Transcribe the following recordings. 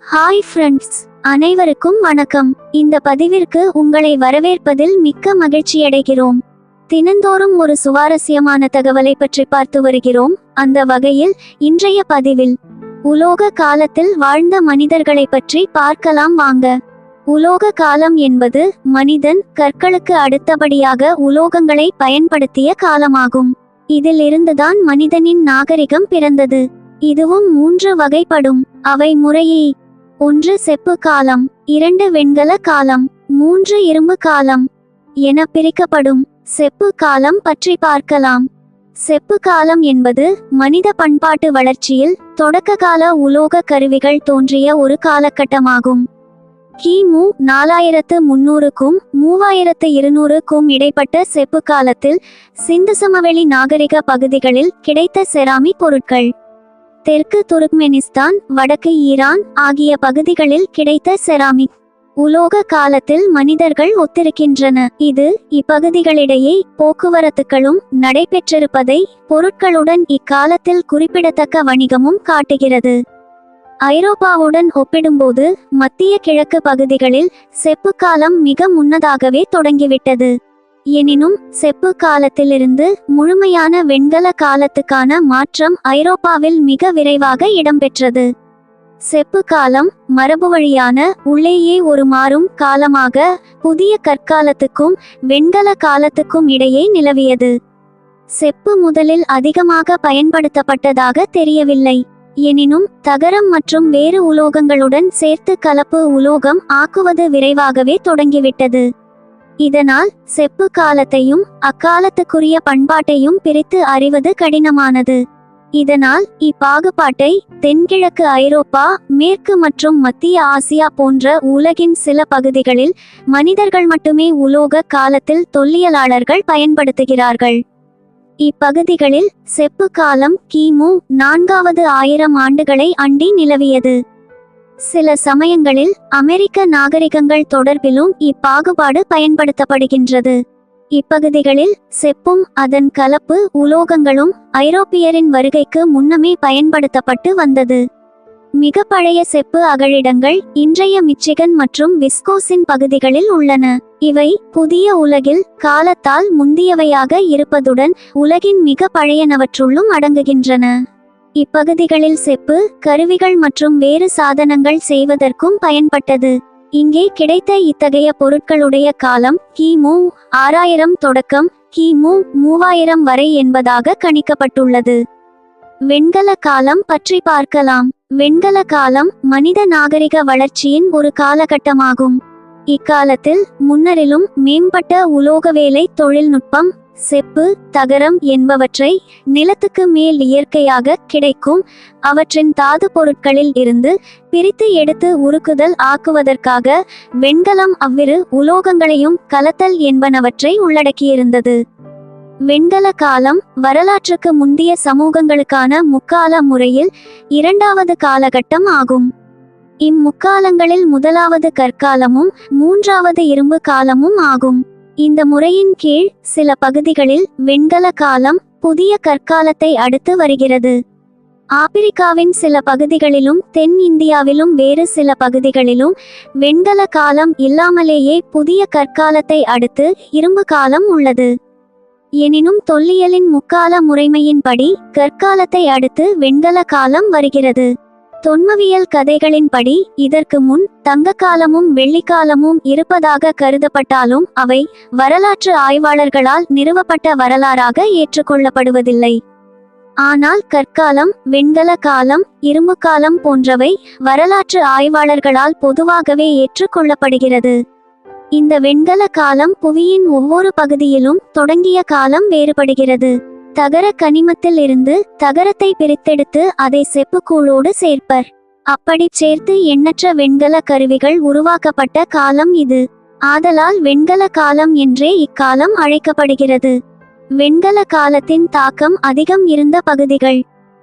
Hi friends, அனைவருக்கும் வணக்கம். இந்த பதிவிற்கு உங்களை வரவேற்பதில் மிக்க மகிழ்ச்சியடைகிறோம். தினந்தோறும் ஒரு சுவாரஸ்யமான தகவலை பற்றி பார்த்து வருகிறோம். அந்த வகையில் இன்றைய பதிவில் உலோக காலத்தில் வாழ்ந்த மனிதர்களை பற்றி பார்க்கலாம் வாங்க. உலோக காலம் என்பது மனிதன் கற்களுக்கு அடுத்தபடியாக உலோகங்களை பயன்படுத்திய காலமாகும். இதில் இருந்துதான் மனிதனின் நாகரிகம் பிறந்தது. இதுவும் 3 வகைப்படும். அவை முறையே: 1 செப்பு காலம், 2 வெண்கல காலம், 3 இரும்பு காலம் என பிரிக்கப்படும். செப்பு காலம் பற்றி பார்க்கலாம். செப்பு காலம் என்பது மனித பண்பாட்டு வளர்ச்சியில் தொடக்க கால உலோக கருவிகள் தோன்றிய ஒரு காலகட்டமாகும். கிமு 4300க்கும் 3200க்கும் இடைப்பட்ட செப்பு காலத்தில் சிந்து சமவெளி நாகரிக பகுதிகளில் கிடைத்த செராமிக் பொருட்கள், தெற்கு துருக்மெனிஸ்தான், வடக்கு ஈரான் ஆகிய பகுதிகளில் கிடைத்த செராமிக் உலோக காலத்தில் மனிதர்கள் ஒத்திருக்கின்றன. இது இப்பகுதிகளிடையே போக்குவரத்துகளும் நடைபெற்றிருப்பதை, பொருட்களுடன் இக்காலத்தில் குறிப்பிடத்தக்க வணிகமும் காட்டுகிறது. ஐரோப்பாவுடன் ஒப்பிடும்போது மத்திய கிழக்கு பகுதிகளில் செப்பு காலம் மிக முன்னதாகவே தொடங்கிவிட்டது. எனினும் செப்பு காலத்திலிருந்து முழுமையான வெண்கல காலத்துக்கான மாற்றம் ஐரோப்பாவில் மிக விரைவாக இடம்பெற்றது. செப்பு காலம் மரபுவழியான உள்ளேயே ஒரு மாறும் காலமாக புதிய கற்காலத்துக்கும் வெண்கல காலத்துக்கும் இடையே நிலவியது. செப்பு முதலில் அதிகமாக பயன்படுத்தப்பட்டதாக தெரியவில்லை. எனினும் தகரம் மற்றும் வேறு உலோகங்களுடன் சேர்த்து கலப்பு உலோகம் ஆக்குவது விரைவாகவே தொடங்கிவிட்டது. இதனால் செப்பு காலத்தையும் அக்காலத்துக்குரிய பண்பாட்டையும் பிரித்து அறிவது கடினமானது. இதனால் இப்பாகுபாட்டை தென்கிழக்கு ஐரோப்பா, மேற்கு மற்றும் மத்திய ஆசியா போன்ற உலகின் சில பகுதிகளில் மனிதர்கள் மட்டுமே உலோக காலத்தில் தொல்லியலாளர்கள் பயன்படுத்துகிறார்கள். இப்பகுதிகளில் செப்பு காலம் கிமு 4வது ஆயிரம் ஆண்டுகளை அண்டி நிலவியது. சில சமயங்களில் அமெரிக்க நாகரிகங்கள் தொடர்பிலும் இப்பாகுபாடு பயன்படுத்தப்படுகின்றது. இப்பகுதிகளில் செப்பும் அதன் கலப்பு உலோகங்களும் ஐரோப்பியரின் வருகைக்கு முன்னமே பயன்படுத்தப்பட்டு வந்தது. மிக பழைய செப்பு அகழிடங்கள் இன்றைய மிச்சிகன் மற்றும் விஸ்கோசின் பகுதிகளில் உள்ளன. இவை புதிய உலகில் காலத்தால் முந்தியவையாக இருப்பதுடன் உலகின் மிக பழையனவற்றுள்ளும் அடங்குகின்றன. இப்பகுதிகளில் செப்பு கருவிகள் மற்றும் வேறு சாதனங்கள் செய்வதற்கும் பயன்பட்டது. இங்கே கிடைத்த இத்தகைய பொருட்களுடைய காலம் கிமு 6000 தொடக்கம் கிமு 3000 வரை என்பதாக கணிக்கப்பட்டுள்ளது. வெண்கல காலம் பற்றி பார்க்கலாம். வெண்கல காலம் மனித நாகரிக வளர்ச்சியின் ஒரு காலகட்டமாகும். இக்காலத்தில் முன்னரிலும் மேம்பட்ட உலோக வேலை தொழில்நுட்பம், செப்பு, தகரம் என்பவற்றை நிலத்துக்கு மேல் இயற்கையாக கிடைக்கும் அவற்றின் தாது பொருட்களில் இருந்து பிரித்து எடுத்து உருக்குதல் ஆக்குவதற்காக வெண்கலம் அவ்விரு உலோகங்களையும் கலத்தல் என்பனவற்றை உள்ளடக்கியிருந்தது. வெண்கல காலம் வரலாற்றுக்கு முந்திய சமூகங்களுக்கான முக்கால முறையில் 2வது காலகட்டம் ஆகும். இம்முக்காலங்களில் 1வது கற்காலமும் 3வது இரும்பு காலமும் ஆகும். இந்த முறையின் கீழ் சில பகுதிகளில் வெண்கல காலம் புதிய கற்காலத்தை அடுத்து வருகிறது. ஆப்பிரிக்காவின் சில பகுதிகளிலும் தென் இந்தியாவிலும் வேறு சில பகுதிகளிலும் வெண்கல காலம் இல்லாமலேயே புதிய கற்காலத்தை அடுத்து இரும்பு காலம் உள்ளது. எனினும் தொல்லியலின் முக்கால முறைமையின்படி கற்காலத்தை அடுத்து வெண்கல காலம் வருகிறது. தொன்மவியல் கதைகளின்படி இதற்கு முன் தங்க காலமும் வெள்ளிக்காலமும் இருப்பதாக கருதப்பட்டாலும் அவை வரலாற்று ஆய்வாளர்களால் நிறுவப்பட்ட வரலாறாக ஏற்றுக்கொள்ளப்படுவதில்லை. ஆனால் கற்காலம், வெண்கல காலம், இரும்பு காலம் போன்றவை வரலாற்று ஆய்வாளர்களால் பொதுவாகவே ஏற்றுக்கொள்ளப்படுகிறது. இந்த வெண்கல காலம் புவியின் ஒவ்வொரு பகுதியிலும் தொடங்கிய காலம் வேறுபடுகிறது. தகர கனிமத்தில் இருந்து தகரத்தை பிரித்தெடுத்து அதை செப்புக்கூழோடு சேர்ப்பர். அப்படி சேர்த்து எண்ணற்ற வெண்கல கருவிகள் உருவாக்கப்பட்ட காலம் இது. ஆதலால் வெண்கல காலம் என்றே இக்காலம் அழைக்கப்படுகிறது. வெண்கல காலத்தின் தாக்கம் அதிகம் இருந்த பகுதிகள்: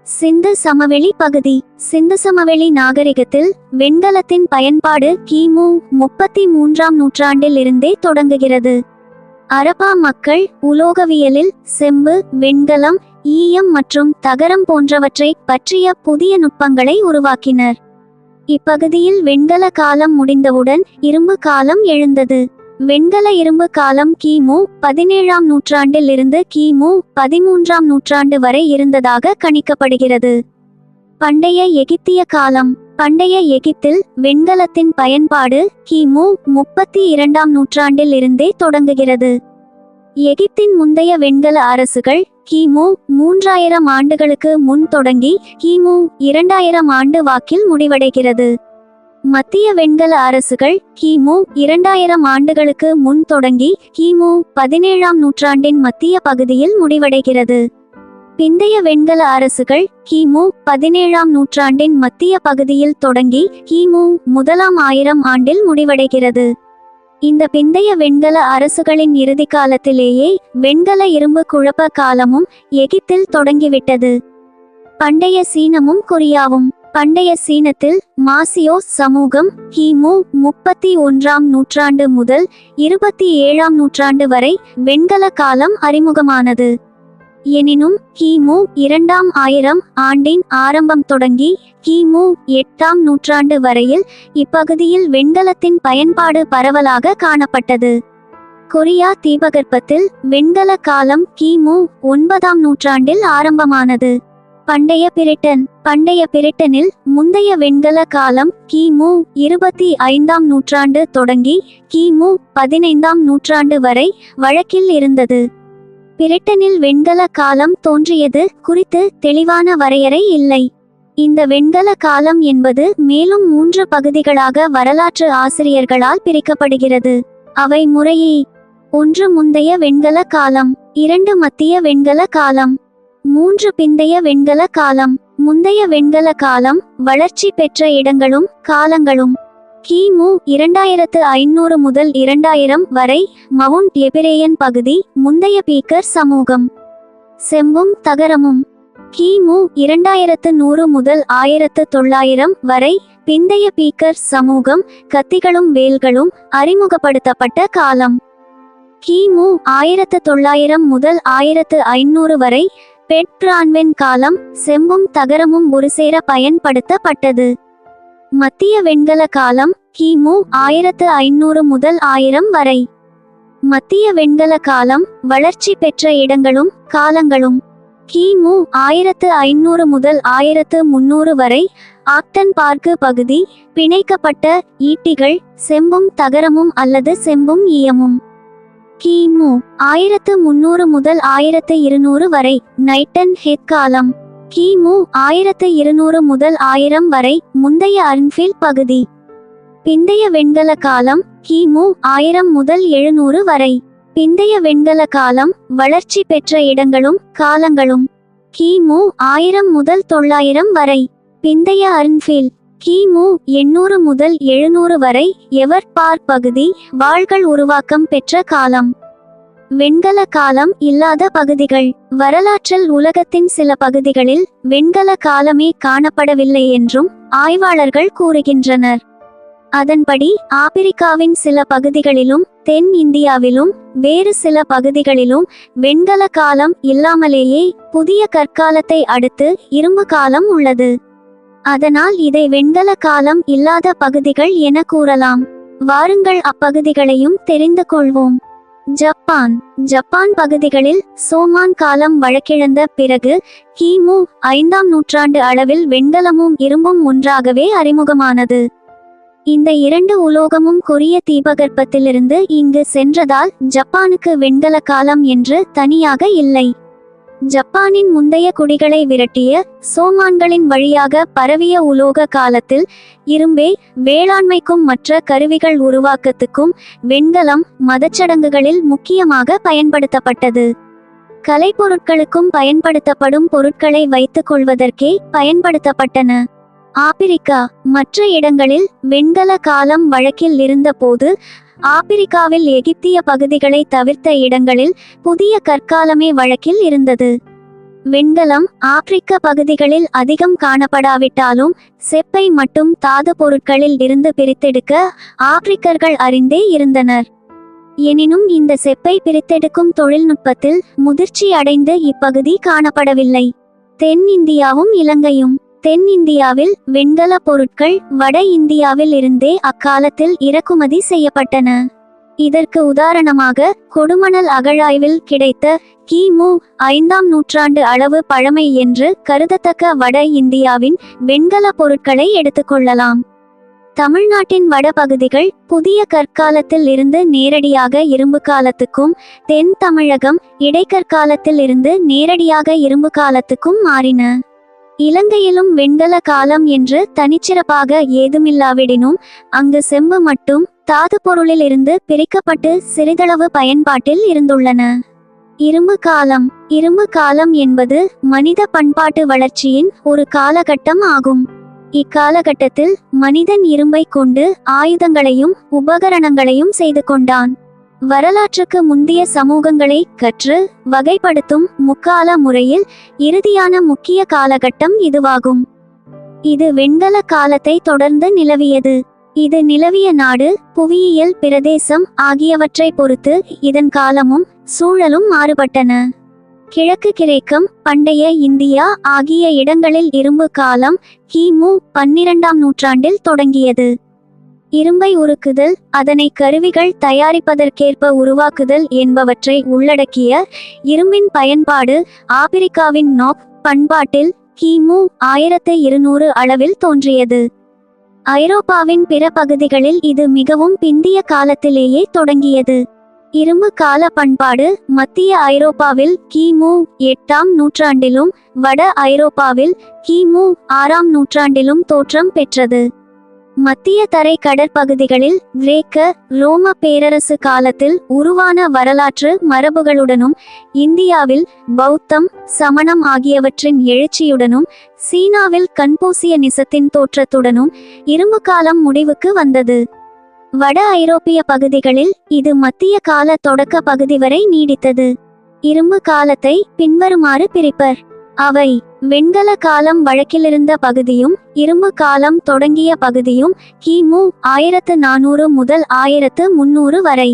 சிந்து சமவெளி பகுதி. சிந்து சமவெளி நாகரிகத்தில் வெண்கலத்தின் பயன்பாடு கிமு 33ஆம் நூற்றாண்டில் இருந்தே தொடங்குகிறது. அரபா மக்கள் உலோகவியலில் செம்பு, வெண்கலம், ஈயம் மற்றும் தகரம் போன்றவற்றை பற்றிய புதிய நுட்பங்களை உருவாக்கினர். இப்பகுதியில் வெண்கல காலம் முடிந்தவுடன் இரும்பு காலம் எழுந்தது. வெண்கல இரும்பு காலம் கிமு 17ஆம் நூற்றாண்டில் இருந்து கிமு 13ஆம் நூற்றாண்டு வரை இருந்ததாக கணிக்கப்படுகிறது. பண்டைய எகிப்திய காலம். பண்டைய எகிப்தில் வெண்கலத்தின் பயன்பாடு கிமு 32ஆம் நூற்றாண்டில் இருந்தே தொடங்குகிறது. எகிப்தின் முந்தைய வெண்கல அரசுகள் கிமு 3000 ஆண்டுகளுக்கு முன் தொடங்கி கிமு 2000 ஆண்டு வாக்கில் முடிவடைகிறது. மத்திய வெண்கல அரசுகள் கிமு 2000 ஆண்டுகளுக்கு முன் தொடங்கி கிமு 17ஆம் நூற்றாண்டின் மத்திய பகுதியில் முடிவடைகிறது. பிந்தைய வெண்கல அரசுகள் கிமு 17ஆம் நூற்றாண்டின் மத்திய பகுதியில் தொடங்கி கிமு 1000 ஆண்டில் முடிவடைகிறது. இந்த பிந்தைய வெண்கல அரசுகளின் இறுதி காலத்திலேயே வெண்கல இரும்பு குழப்ப காலமும் எகிப்தில் தொடங்கிவிட்டது. பண்டைய சீனமும் கொரியாவும். பண்டைய சீனத்தில் மாசியோஸ் சமூகம் கிமு 31ஆம் நூற்றாண்டு முதல் 27ஆம் நூற்றாண்டு வரை வெண்கல காலம் அறிமுகமானது. எனினும் கிமு 2000 ஆண்டின் ஆரம்பம் தொடங்கி கிமு 8ஆம் நூற்றாண்டு வரையில் இப்பகுதியில் வெண்கலத்தின் பயன்பாடு பரவலாக காணப்பட்டது. கொரியா தீபகற்பத்தில் வெண்கல காலம் கிமு 9ஆம் நூற்றாண்டில் ஆரம்பமானது. பண்டைய பிரிட்டன். பண்டைய பிரிட்டனில் முந்தைய வெண்கல காலம் கிமு 25ஆம் நூற்றாண்டு தொடங்கி கிமு 15ஆம் நூற்றாண்டு வரை வழக்கில் இருந்தது. பிரிட்டனில் வெண்கல காலம் தோன்றியது குறித்து தெளிவான வரையறை இல்லை. இந்த வெண்கல காலம் என்பது மேலும் 3 பகுதிகளாக வரலாற்று ஆசிரியர்களால் பிரிக்கப்படுகிறது. அவை முறையே: 1 முந்தைய வெண்கல காலம், 2 மத்திய வெண்கல காலம், 3 பிந்தைய வெண்கல காலம். முந்தைய வெண்கல காலம் வளர்ச்சி பெற்ற இடங்களும் காலங்களும். கிமு 2500 முதல் 2000 வரை மவுண்ட் எபிரேயன் பகுதி, முந்தைய பீக்கர் சமூகம். செம்பும் தகரமும். கிமு 2100 முதல் 1900 வரை பிந்தைய பீக்கர் சமூகம், கத்திகளும் வேல்களும் அறிமுகப்படுத்தப்பட்ட காலம். கிமு 1900 முதல் 1500 வரை பெட் பிரான்வென் காலம், செம்பும் தகரமும் ஒருசேர பயன்படுத்தப்பட்டது. மத்திய வெண்கல காலம் கிமு 1500 முதல் 1000 வரை. மத்திய வெண்கல காலம் வளர்ச்சி பெற்ற இடங்களும் காலங்களும். கிமு 1500 முதல் 1300 வரை ஆக்டன் பார்க்கு பகுதி, பிணைக்கப்பட்ட ஈட்டிகள், செம்பும் தகரமும் அல்லது செம்பும் ஈயமும். கிமு 1300 முதல் 1200 வரை நைட்டன் ஹெட் காலம். கிமு 1200 முதல் 1000 வரை முந்தைய அர்ன்ஃபீல்ட் பகுதி. பிந்தைய வெண்கல காலம் கிமு 1000 முதல் 700 வரை. பிந்தைய வெண்கல காலம் வளர்ச்சி பெற்ற இடங்களும் காலங்களும். கிமு 1000 முதல் 900 வரை. பிந்தைய அர்ன்ஃபீல்ட். கிமு 800 முதல் 700 வரை எவர்ட் பார்க் பகுதி, வாள்கள் உருவாக்கம் பெற்ற காலம். வெண்கல காலம் இல்லாத பகுதிகள். வரலாற்றில் உலகத்தின் சில பகுதிகளில் வெண்கல காலமே காணப்படவில்லை என்றும் ஆய்வாளர்கள் கூறுகின்றனர். அதன்படி ஆப்பிரிக்காவின் சில பகுதிகளிலும் தென் இந்தியாவிலும் வேறு சில பகுதிகளிலும் வெண்கல காலம் இல்லாமலேயே புதிய கற்காலத்தை அடுத்து இரும்பு காலம் உள்ளது. அதனால் இதை வெண்கல காலம் இல்லாத பகுதிகள் என கூறலாம். வாருங்கள் அப்பகுதிகளையும் தெரிந்து கொள்வோம். ஜப்பான். ஜப்பான் பகுதிகளில் சோமான் காலம் வழக்கிழந்த பிறகு கிமு 5ஆம் நூற்றாண்டு அளவில் வெண்கலமும் இரும்பும் ஒன்றாகவே அறிமுகமானது. இந்த 2 உலோகமும் கொரிய தீபகற்பத்திலிருந்து இங்கு சென்றதால் ஜப்பானுக்கு வெண்கல காலம் என்று தனியாக இல்லை. ஜப்பானின் முந்தைய குடிகளை விரட்டிய சோமான்களின் வழியாக பரவிய உலோக காலத்தில் இரும்பே வேளாண்மைக்கும் மற்ற கருவிகள் உருவாக்கத்துக்கும் வெண்கலம் மதச்சடங்குகளில் முக்கியமாக பயன்படுத்தப்பட்டது. கலைப்பொருட்களுக்கும் பயன்படுத்தப்படும் பொருட்களை வைத்துக் கொள்வதற்கே பயன்படுத்தப்பட்டன. ஆப்பிரிக்கா. மற்ற இடங்களில் வெண்கல காலம் வழக்கில் இருந்தபோது ஆப்பிரிக்காவில் எகிப்திய பகுதிகளை தவிர்த்த இடங்களில் புதிய கற்காலமே வழக்கில் இருந்தது. வெண்கலம் ஆப்பிரிக்க பகுதிகளில் அதிகம் காணப்படாவிட்டாலும் செப்பை மட்டும் தாது பொருட்களில் இருந்து பிரித்தெடுக்க ஆப்பிரிக்கர்கள் அறிந்தே இருந்தனர். எனினும் இந்த செப்பை பிரித்தெடுக்கும் தொழில்நுட்பத்தில் முதிர்ச்சி அடைந்து இப்பகுதி காணப்படவில்லை. தென் இந்தியாவும் இலங்கையும். தென் இந்தியாவில் வெண்கல பொருட்கள் வட இந்தியாவில் இருந்தே அக்காலத்தில் இறக்குமதி செய்யப்பட்டன. இதற்கு உதாரணமாக கொடுமணல் அகழாய்வில் கிடைத்த கிமு 5ஆம் நூற்றாண்டு அளவு பழமை என்று கருதத்தக்க வட இந்தியாவின் வெண்கல பொருட்களை எடுத்துக்கொள்ளலாம். தமிழ்நாட்டின் வடபகுதிகள் புதிய கற்காலத்தில் இருந்து நேரடியாக இரும்பு காலத்துக்கும், தென் தமிழகம் இடைக்கற்காலத்தில் இருந்து நேரடியாக இரும்பு காலத்துக்கும் மாறின. இலங்கையிலும் வெண்கல காலம் என்று தனிச்சிறப்பாக ஏதுமில்லாவிடினும் அங்கு செம்பு மட்டும் தாது பொருளில் இருந்து பிரிக்கப்பட்டு சிறிதளவு பயன்பாட்டில் இருந்துள்ளன. இரும்பு காலம். இரும்பு காலம் என்பது மனித பண்பாட்டு வளர்ச்சியின் ஒரு காலகட்டம் ஆகும். இக்காலகட்டத்தில் மனிதன் இரும்பை கொண்டு ஆயுதங்களையும் உபகரணங்களையும் செய்து கொண்டான். வரலாற்றுக்கு முந்தைய சமூகங்களை கற்று வகைப்படுத்தும் முக்கால முறையில் இறுதியான முக்கிய காலகட்டம் இதுவாகும். இது வெண்கல காலத்தை தொடர்ந்து நிலவியது. இது நிலவிய நாடு, புவியியல் பிரதேசம் ஆகியவற்றை பொறுத்து இதன் காலமும் சூழலும் மாறுபட்டன. கிழக்கு கிரேக்கம், பண்டைய இந்தியா ஆகிய இடங்களில் இரும்பு காலம் கிமு 12ஆம் நூற்றாண்டில் தொடங்கியது. இரும்பை உருக்குதல், அதனை கருவிகள் தயாரிப்பதற்கேற்ப உருவாக்குதல் என்பவற்றை உள்ளடக்கிய இரும்பின் பயன்பாடு ஆப்பிரிக்காவின் நோக் பண்பாட்டில் கிமு 1200 அளவில் தோன்றியது. ஐரோப்பாவின் பிற பகுதிகளில் இது மிகவும் பிந்திய காலத்திலேயே தொடங்கியது. இரும்பு கால பண்பாடு மத்திய ஐரோப்பாவில் கிமு 8ஆம் நூற்றாண்டிலும் வட ஐரோப்பாவில் கிமு 6ஆம் நூற்றாண்டிலும் தோற்றம் பெற்றது. மத்திய தரை கடற்பகுதிகளில் கிரேக்க ரோம பேரரசு காலத்தில் உருவான வரலாற்று மரபுகளுடனும், இந்தியாவில் பௌத்தம் சமணம் ஆகியவற்றின் எழுச்சியுடனும், சீனாவில் கன்பூசியனிசத்தின் தோற்றத்துடனும் இரும்பு காலம் முடிவுக்கு வந்தது. வட ஐரோப்பிய பகுதிகளில் இது மத்திய கால தொடக்க பகுதி வரை நீடித்தது. இரும்பு காலத்தை பின்வருமாறு பிரிப்பர். அவை: வெண்கல காலம் வழக்கிலிருந்த பகுதியும் இரும்பு காலம் தொடங்கிய பகுதியும் கிமு 1400 முதல் 1300 வரை.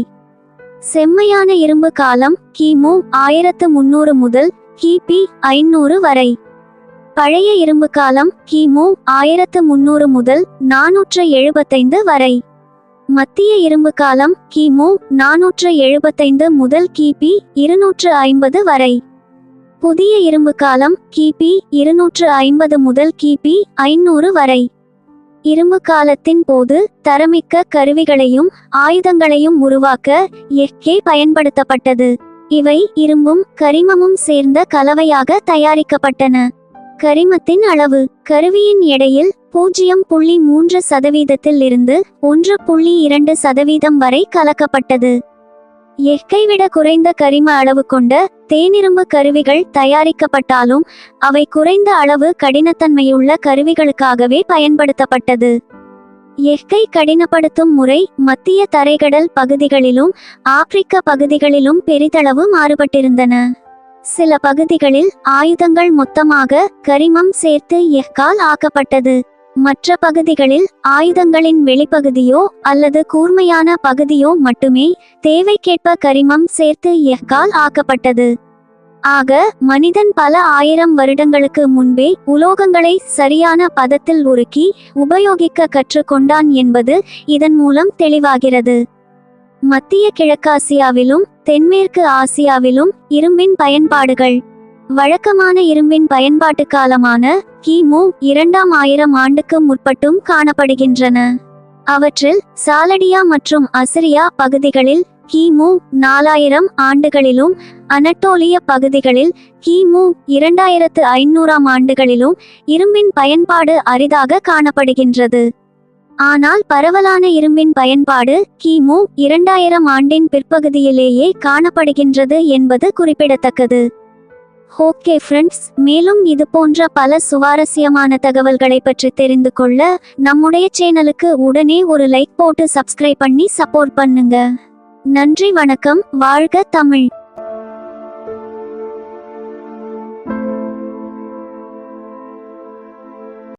செம்மையான இரும்பு காலம் கிமு 1300 முதல் கிபி 500 வரை. பழைய இரும்பு காலம் கிமு 1300 முதல் 475 வரை. மத்திய இரும்பு காலம் கிமு 475 முதல் கிபி 250 வரை. புதிய இரும்பு காலம் கிபி 250 முதல் கிபி 500 வரை. இரும்பு காலத்தின் போது தரமிக்க கருவிகளையும் ஆயுதங்களையும் உருவாக்க எஃகே பயன்படுத்தப்பட்டது. இவை இரும்பும் கரிமமும் சேர்ந்த கலவையாக தயாரிக்கப்பட்டன. கரிமத்தின் அளவு கருவியின் எடையில் 0.3% இருந்து 1.2% வரை கலக்கப்பட்டது. எஃகை விட குறைந்த கரிம அளவு கொண்ட தேனிரும்பு கருவிகள் தயாரிக்கப்பட்டாலும் அவை குறைந்த அளவு கடினத்தன்மையுள்ள கருவிகளுக்காகவே பயன்படுத்தப்பட்டது. எஃகை கடினப்படுத்தும் முறை மத்திய தரைக்கடல் பகுதிகளிலும் ஆப்பிரிக்க பகுதிகளிலும் பெரிதளவு மாறுபட்டிருந்தன. சில பகுதிகளில் ஆயுதங்கள் மொத்தமாக கரிமம் சேர்த்து எஃகால் ஆக்கப்பட்டது. மற்ற பகுதிகளில் ஆயுதங்களின் வெளிப்பகுதியோ அல்லது கூர்மையான பகுதியோ மட்டுமே தேவைக்கேற்ப கரிமம் சேர்த்து எஃகால் ஆக்கப்பட்டது. ஆக மனிதன் பல ஆயிரம் வருடங்களுக்கு முன்பே உலோகங்களை சரியான பதத்தில் உருக்கி உபயோகிக்க கற்றுக்கொண்டான் என்பது இதன் மூலம் தெளிவாகிறது. மத்திய கிழக்காசியாவிலும் தென்மேற்கு ஆசியாவிலும் இரும்பின் பயன்பாடுகள். வழக்கமான இரும்பின் பயன்பாட்டு காலமான கிமு 2000 ஆண்டுக்கு முற்பட்டும் காணப்படுகின்றன. அவற்றில் சாலடியா மற்றும் அசிரியா பகுதிகளில் கிமு 4000 ஆண்டுகளிலும், அனட்டோலிய பகுதிகளில் கிமு 2500 ஆண்டுகளிலும் இரும்பின் பயன்பாடு அரிதாக காணப்படுகின்றது. ஆனால் பரவலான இரும்பின் பயன்பாடு கிமு 2000 ஆண்டின் பிற்பகுதியிலேயே காணப்படுகின்றது என்பது குறிப்பிடத்தக்கது. ஓகே ஃப்ரெண்ட்ஸ், மேலும் இது போன்ற பல சுவாரஸ்யமான தகவல்களை பற்றி தெரிந்து கொள்ள நம்முடைய சேனலுக்கு உடனே ஒரு லைக் போட்டு சப்ஸ்கிரைப் பண்ணி சப்போர்ட் பண்ணுங்க. நன்றி, வணக்கம். வாழ்க தமிழ்.